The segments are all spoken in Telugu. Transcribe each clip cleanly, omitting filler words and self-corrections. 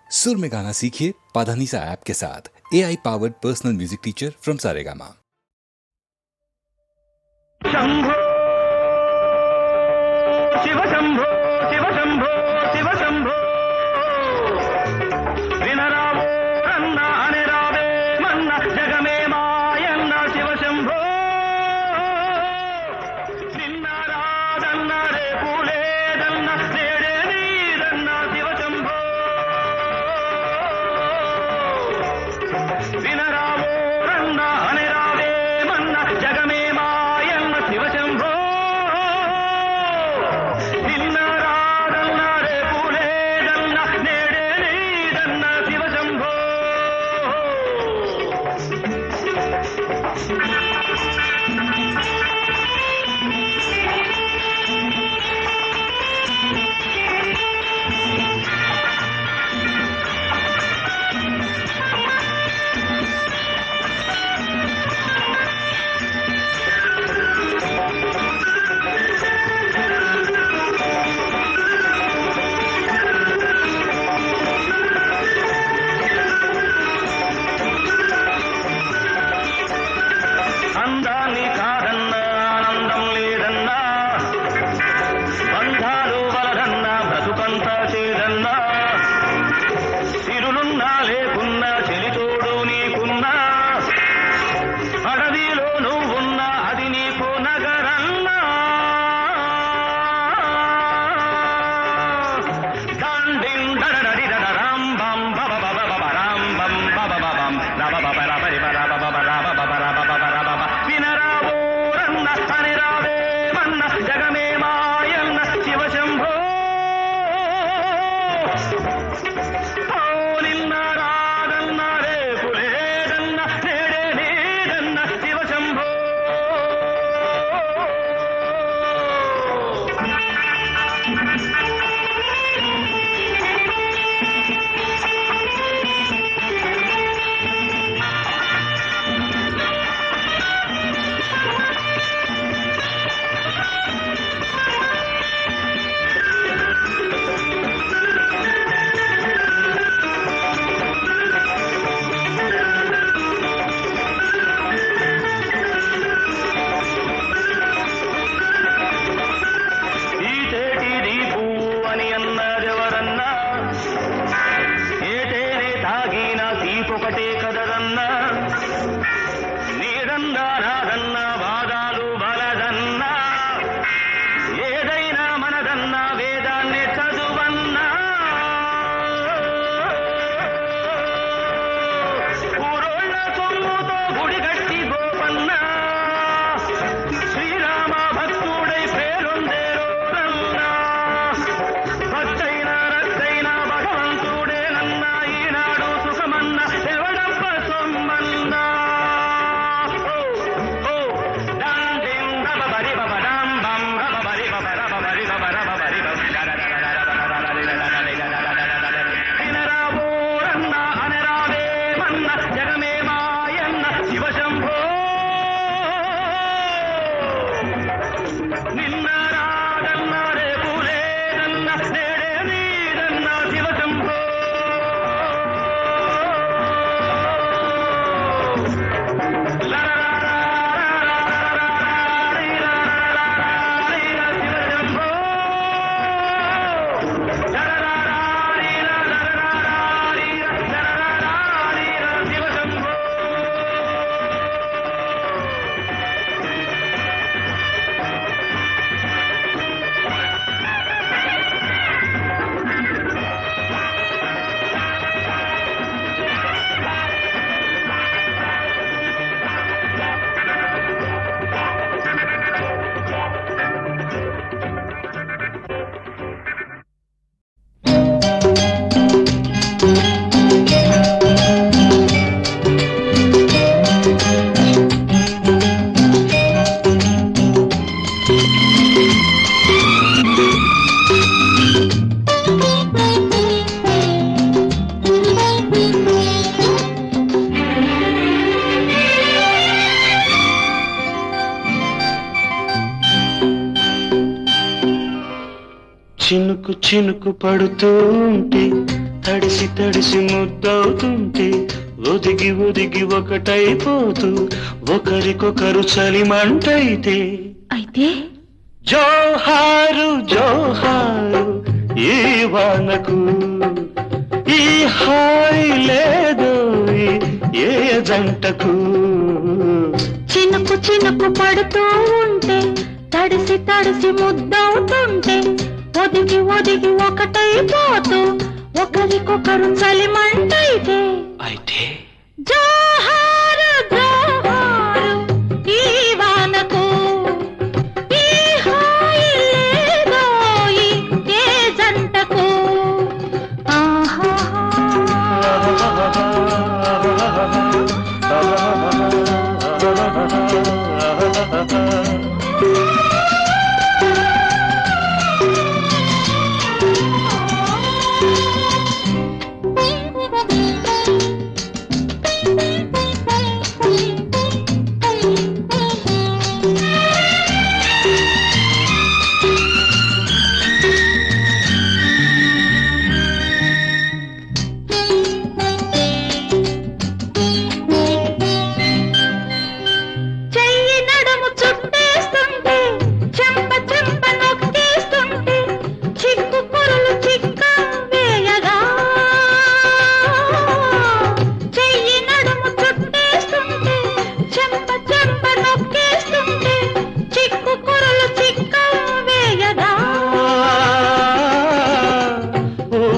सुर में गाना सीखिए पाधानीसा ऐप के साथ। AI powered personal music teacher from Saregama. Shambho Shiva Shambho Shiva Shambho Shiva Shambho विनरावो रन्न अनिरावे मन्न जगमे मायन्न शिव शंभो निन्नारादन्न रे पूलेदन्न नेडे नीदन्न शिव शंभो विनरावो रन्न अनिरावे मन्न जगमे मायन्न शिव शंभो निन्नारादन्न रे पूलेदन्न नेडे नीदन्न शिव शंभो అందాన్ని కాదన్న ఆనందం లేదన్నా బంధాలు వలదన్నా బ్రతుకంతా చేదన్నా సిరులున్నా లేకున్నా చెలితోడు నీకున్నా అడవిలో నువ్వున్నా అది నీకు నగరన్నా డాండిన్ డడడడిడడ రాం బం బబ బబ బబ రాం బం బబ బబం రబ బబ రబరి బర బబ బబ రబ బబ రబ బబ రబ వినరావో రన్న అనిరావే మన్న జగమే మాయన్న శివ శంభో ఓ నిన్నారాదన్న రేపు లేదన్న నేడే నీదన్న శివ శంభో ఈ తేటిది పువ్వు అని అన్నదెవరన్నా ఏటేనే తాగిన తీపొకటే కదరన్నా నీదన్నా నాదన్నా వాదాలు బలదన్నా ఏదైనా మనదన్నా వేదాన్ని చదువన్నా ఊరోళ్ళ సొమ్ముతో గుడి కట్టి గోపన్నా శ్రీరామ భక్తుడై పేరొందేరోరన్నా భక్తైన రక్తైన భగవంతుడే నన్న ఈనాడు సుఖమన్న ఎవడప్ప సొమ్మన్నా ఓ డాండిం రబ బరి బబ డాం బం రబ బరి బబ రబ బరి బబ రబ బరి బబ వినరావో రన్న అనిరావే మన్న జగమే మాయన్న శివ శంభో నిన్నారాదన్న రేపు లేదన్న నేడే నీదన్న శివ శంభో శివ శంభో చినుకు చినుకు పడుతూ ఉంటే తడిసి తడిసి ముద్దవుతుంటే ఒదిగి ఒదిగి ఒకటైపోతూ ఒకరికొకరు చలిమంటైతే అయితే జోహారు జోహారు ఈ వానకు ఈ హాయి లేదో ఏ జంటకు చినుకు చినుకు పడుతూ ఉంటే తడిసి తడిసి ముద్దవుతుంటే ఒదిగి ఒదిగి ఒకటైపోతూ ఒకరికొకరు చలిమంటైతే అయితే జోహారు జోహారు ఈ వానకు ఈ హాయి లేదోయి ఏ జంటకు ఆహా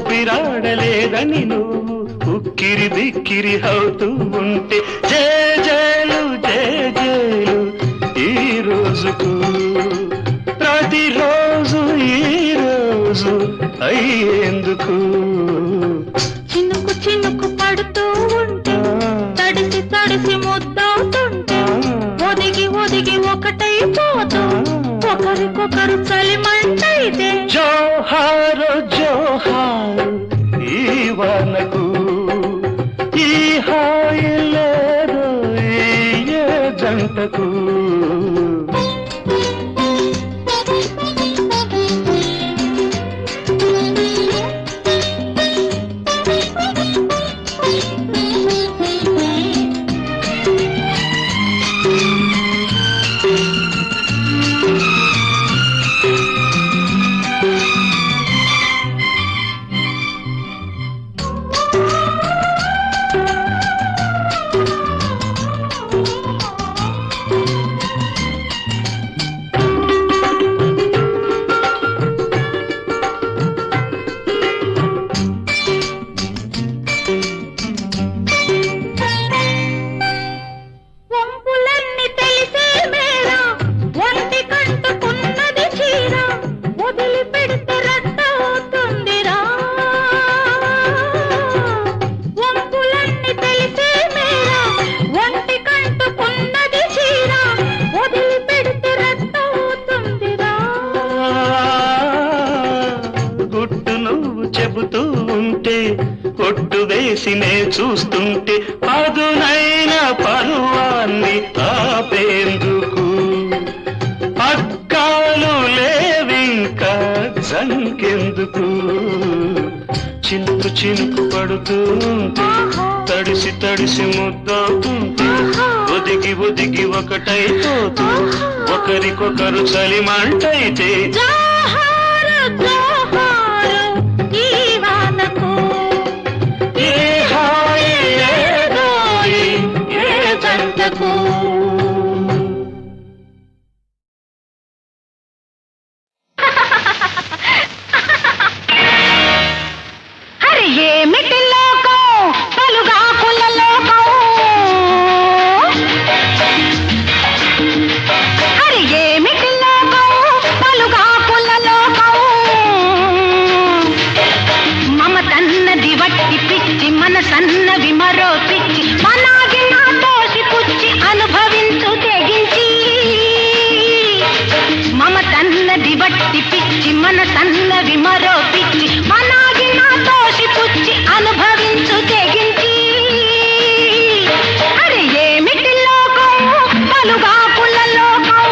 ఊపిరాడలేదని నువ్వు ఉక్కిరి బిక్కిరి అవుతూ ఉంటే జేజేలు జేజేలు ఈ రోజుకు ప్రతిరోజు ఈ రోజు అయ్యేందుకు చినుకు చినుకు పడుతూ ఉంటే తడిసి తడిసి ముద్దవుతుంటే ఒదిగి ఒదిగి ఒకటైపోతూ ఒకరికొకరు చలిమంటైతే జోహారు జోహారు ఈ వానకు ఈ హాయి లేదు ఏ జంటకు వంపులన్నీ తెలిసే మేరా ఒంటి కంటుకున్నది చీర వదిలి పెడితే రట్టవుతుందిరా వంపులన్నీ తెలిసే మేరా ఒంటి కంటుకున్నది చీర వదిలి పెడితే రట్టవుతుందిరా గుట్టు నువ్వు చెబుతూ ఉంటే కొట్టు వేసి నే చూస్తుంటే అదునైన పరువాన్ని ఆపేందుకు పక్కాలు లేవింకా జంకెందుకు చినుకు చినుకు పడుతూ ఉంటే తడిసి తడిసి ముద్దవుతుంటే ఒదిగి ఒదిగి ఒకటైపోతూ ఒకరికొకరు చలిమంటైతే జోహారు జోహారు ఈ వానకు ఏ హాయి లేదోయి ఏ జంటకు హరి ఏమిటి లోకం పలుగాకుల లోకం హరి ఏమిటి లోకం పలుగాకుల లోకం మమతన్నది వట్టి పిచ్చి మనసన్నవి మరో పిచ్చి మనాగి నా తోసి పుచ్చి అనుభవించు తెగించి మమతన్నది వట్టి పిచ్చి మనసన్నవి మరో పిచ్చి మనాగి నా తోసి పుచ్చి అనుభవించు తెగించి అరే ఏమిటి లోకం పలుగాకుల లోకం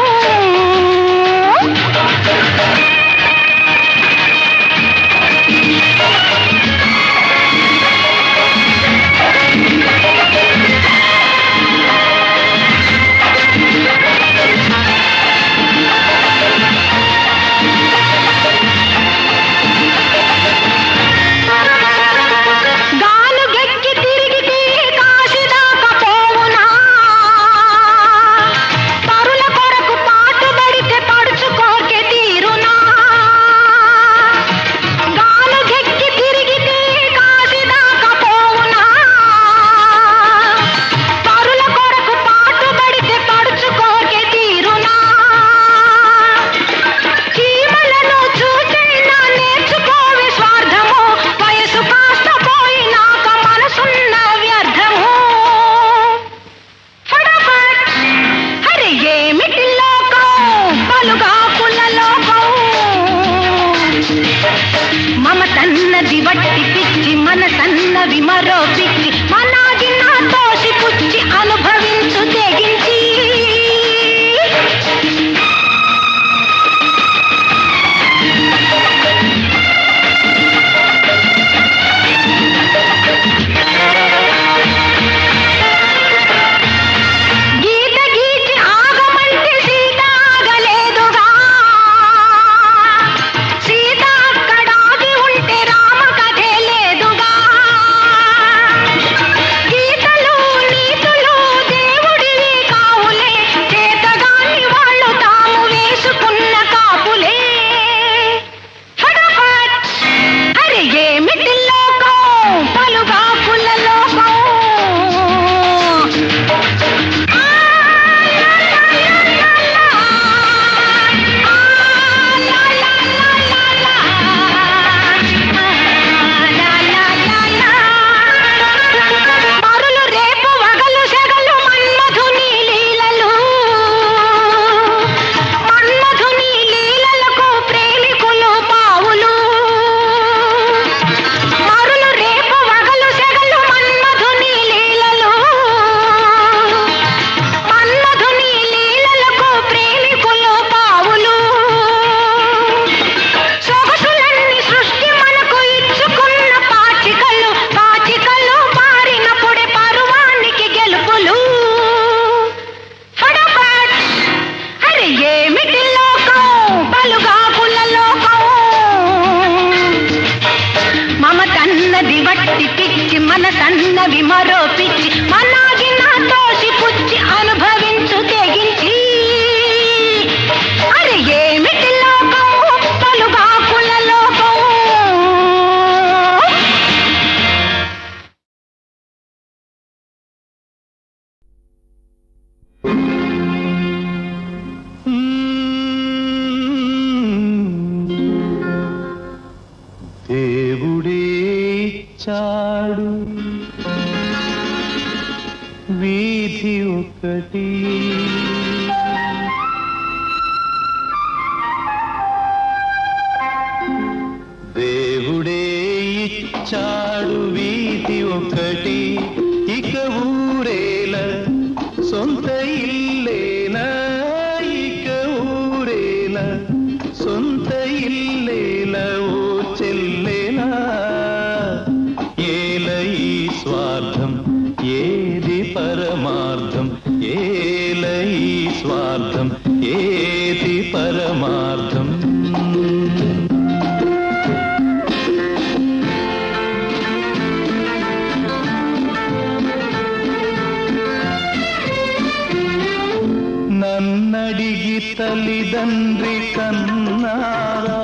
సన్నవి మరో పిచ్చి మనాగి నా తోసి పుచ్చి అనుభవించు తెగించి సన్నవి మరో పిచ్చి మనాగి నా తోసి పుచ్చి అనుభవించు తెగించి అరే ఏమిటి లోకం పలుగాకుల లోకం దేవుడే చాడు వీధి ఒకటి దేవుడే ఇచ్చాడు వీధి ఒకటి ఇక ఊరేల సొంత ఇల్లేనా ఇక ఊరేల సొంత ఇల్లేల ఓ చెల్లేనా ఏల ఈ స్వార్థం ఏది పరమార్థం ఏల ఈ స్వార్థం ఏది పరమార్థం నన్నడిగి తల్లిదండ్రి కన్నారా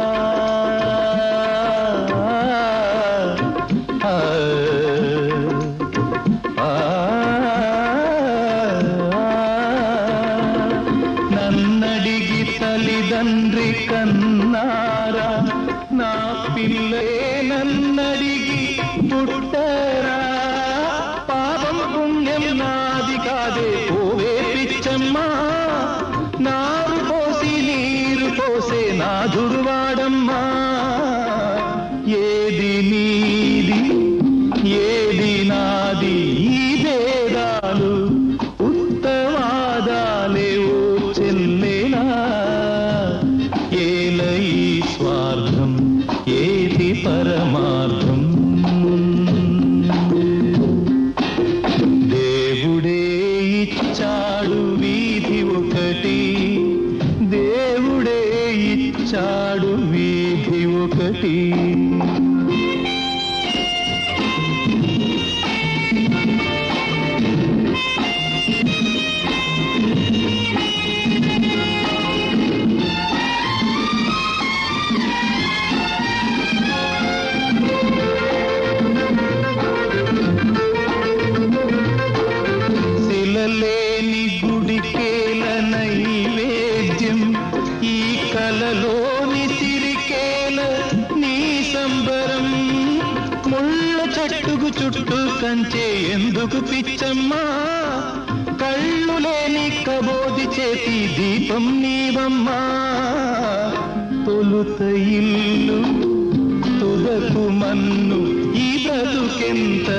నన్నడిగి తల్లిదండ్రి కన్నారా నా పిల్లే నన్నడిగి పుట్టరా పాపం పుణ్యం నాది కాదే ఓవే పిచ్చమ్మా నారు పోసి నీరు పోసే నాదుడువాడమ్మా ఏది నీది ఏది నాది ఈ భేదాలు ఉత్తవాదాలే ఓ చెల్లేనా ఏల ఈ స్వార్థం ఏది పరమార్థం దేవుడే ఇచ్చాడు వీధి ఒకటి దేవుడే ఇచ్చాడు వీధి ఒకటి శిలలేని గుడికేల నైవేద్యం ఈ కలలోని సిరికేల నీ సంబరం ముళ్ళ చెట్టుకు చుట్టూ కంచే ఎందుకు పిచ్చమ్మా కళ్ళు లేని కబోది చేతి దీపం నీవమ్మా తొలుత ఇల్లు తుదకు మన్ను ఈ బ్రతుకెంత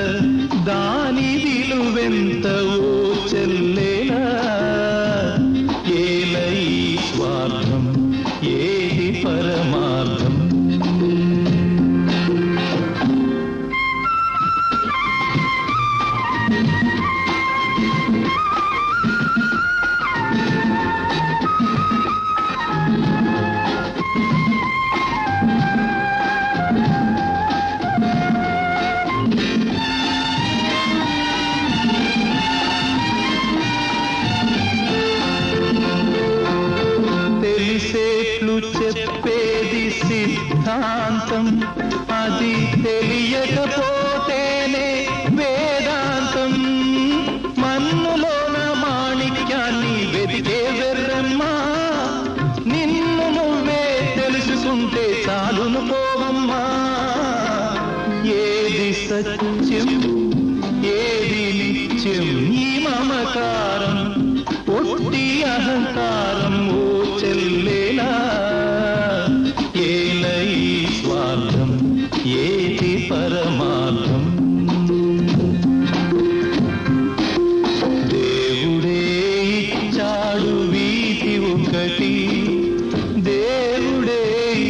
దాని విలువెంత ఓ చెల్లేలా ఏల ఈ స్వార్థం ఏది పరమార్థం తెలిసేట్లు చెప్పేది సిద్ధాంతం అది తెలియకపోతేనే వేదాంతం మన్నులోన మాణిక్యాన్ని వెతికే వెర్రమ్మా నిన్ను నువ్వే తెలుసుకుంటే చాలును పోవమ్మా ఏది సత్యం ఏది నిత్యం ఈ మమకారం ఒట్టి అహంకారం ఓ చెల్లేలా ఏల ఈ స్వార్థం ఏది పరమార్థం దేవుడే ఇచ్చాడు వీధి ఒకటి దేవుడే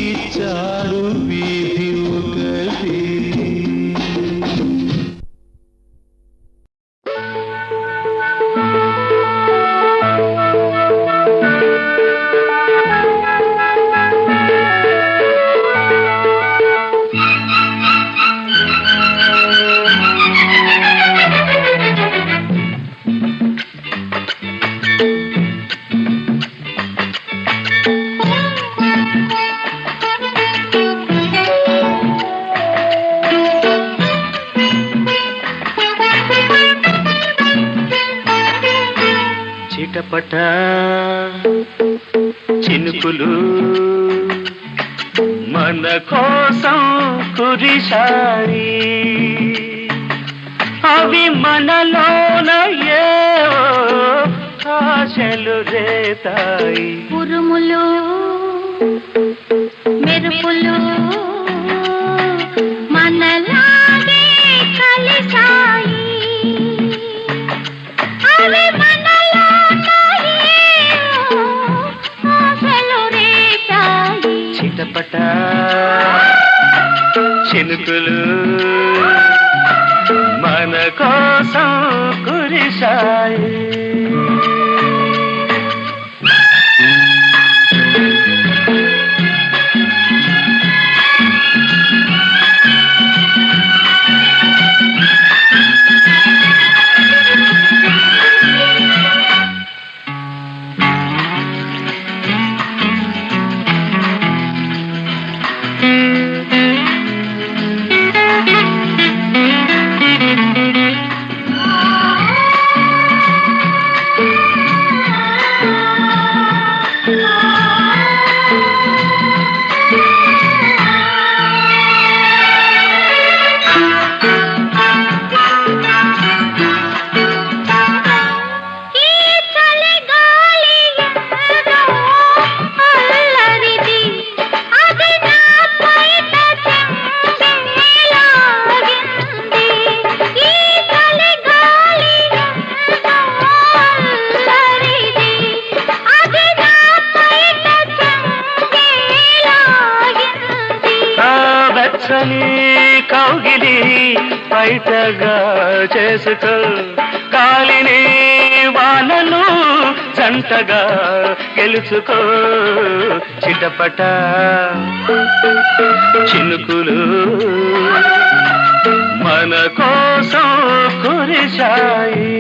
ఇచ్చాడు వీధి ఒకటి చిటపట చినుకులు మన కోసం కురిశాయి అవి మనలోన ఏవో ఆశలు రేతాయి ఉరుములు మెరుపులు మనలాగే కలిసాయి అవి చిటపట చినుకులు మన కోసం కురిశాయి కౌగిలి బయటగా చేసుకో కాలిని వానను జంటగా గెలుచుకో చిటపట చినుకులు మన కోసం కురిశాయి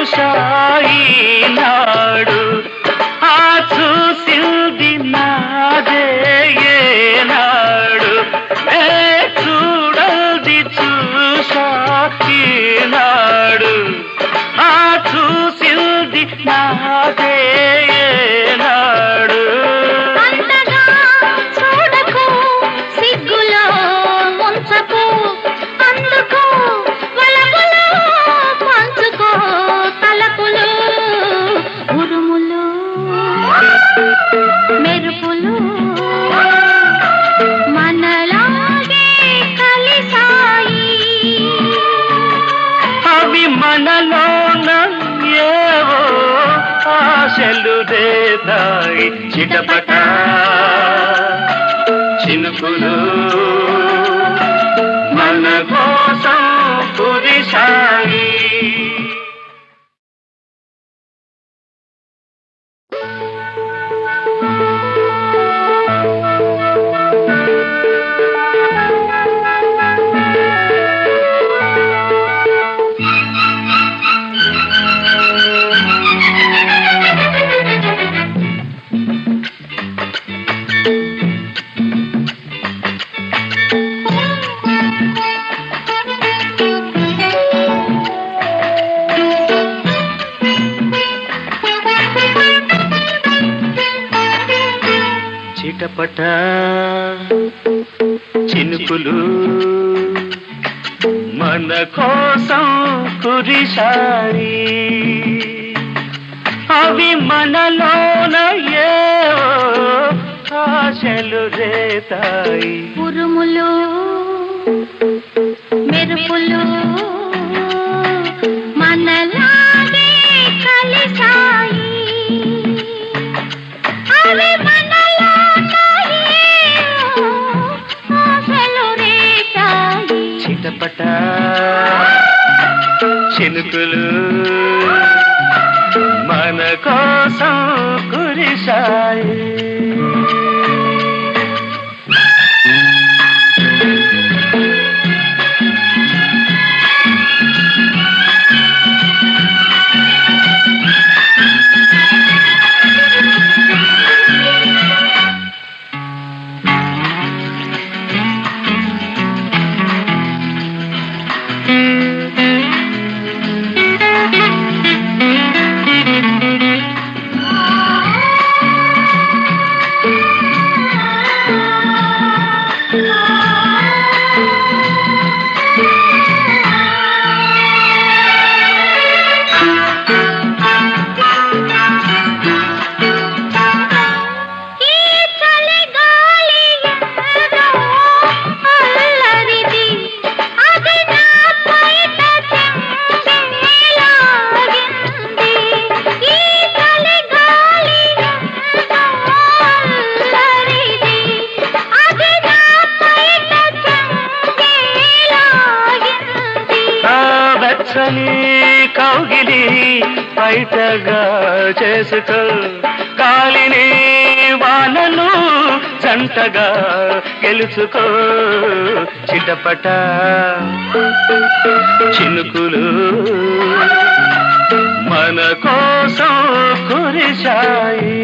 చూశాయి నాడు ఆ చూసింది నాదే ఏనాడు ఆశలు రేతాయి చిటపట చినుకులు మన కోసం కురిశాయి. చిటపట చినుకులు మన కోసం కురిశాయి. అవి మనలోన ఏవో ఆశలు రేతాయి. ఉరుములు మెరుపులు మనలాగే కలిసాయి. అవి చిటపట చినుకులు మన కోసం కురిశాయి. కౌగిలి బయటగా చేసుకో కాలిని వానను జంటగా గెలుచుకో. చిటపట చినుకులు మన కోసం కురిశాయి.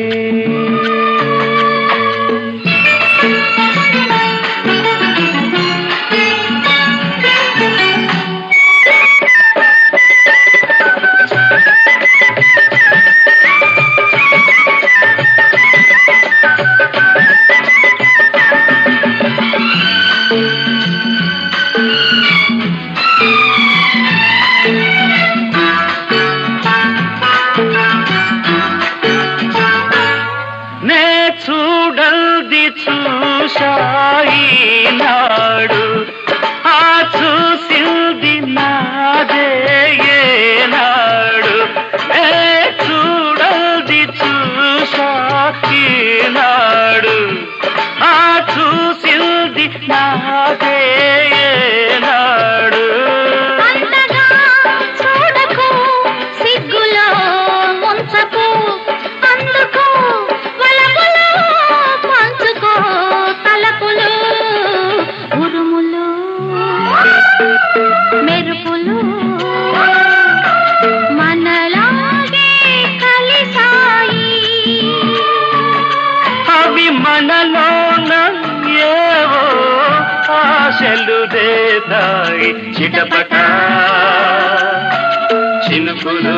చూడల్ది చూశాయి నాడు ఆ చూసింది నాదే ఏనాడు. చూడల్ది చూశాయి నాడు ఆ చూసింది నాదే ఏనాడు. చూడకు సిగ్గులో ముంచకు అందుకు మెరుపులు మనలాగే కలిసాయి. అవి మనలోన ఏవో ఆశలు రేతాయి. చిటపట చినుకులు